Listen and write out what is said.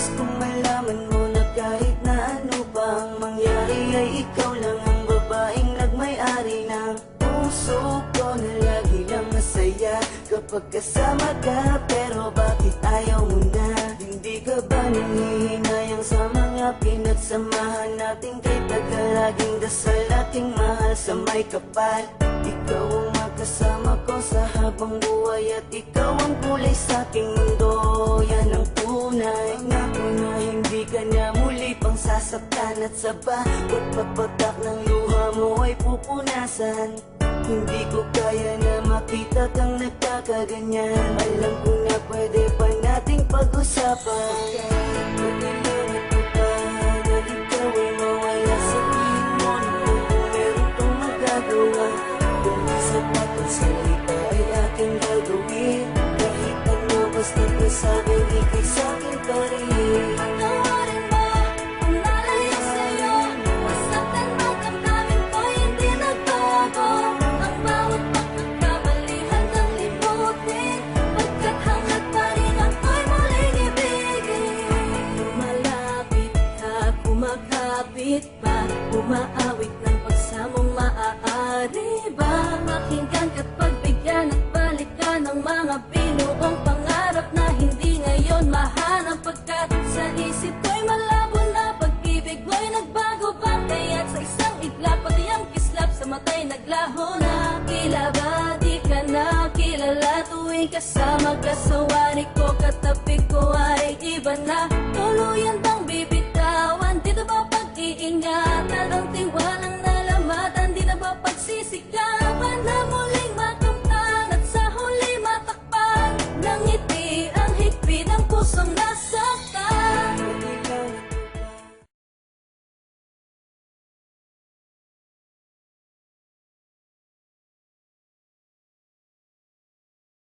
Gustong malaman mo na kahit na ano pa ang mangyari ay ikaw lang ang babaeng nagmay-ari ng puso ko na lagi lang masaya kapag kasama ka. Pero bakit ayaw mo na? Hindi ka ba nanghihinayang sa mga pinagsamahan natin? Kay tagal laging dasal ating mahal sa may kapal. Ikaw ang makasama ko sa habang buhay at ikaw ang kulay sa aking mundo. Yan ang tunay. Ngako na hindi ka na muli pang sasaktan at sa bawat pagpatak ng luha mo ay pupunasan. Hindi ko kaya na makita kang nagkakaganyan. Alam ko na pwede pa nating pag-usapan. Pagkalimutan ko pa na ikaw ay mawala sa tingin mo. Kung meron kang magagawa, kung di sapat ang salita ay aking gagawin. Kahit ano basta kasabi, ikay sa'kin pa rin. Patawarin mo kung nalayo sa'yo. Masaktan man ang namin ko, hindi nagbago. Ang bawat pagkakamali handang limutin, pagkat hanggat pa rin ako'y muling ibigin. Lumalapit ka, kumakapit pa, umaawit ng pagsamong maaari ba? Pakinggan ka't pagbigyan at balikan ng mga binuong pangarap na hindi ngayon mahanap. Pagkat sa isip ko'y malabo na pag-ibig mo'y nagbago ba? Kaya't sa isang iglap, pati ang kislap sa mata'y naglaho na. Tila ba di ka na kilala tuwing kasama ka sa wari ko? Katabi ko ay iba na, tuluyan ba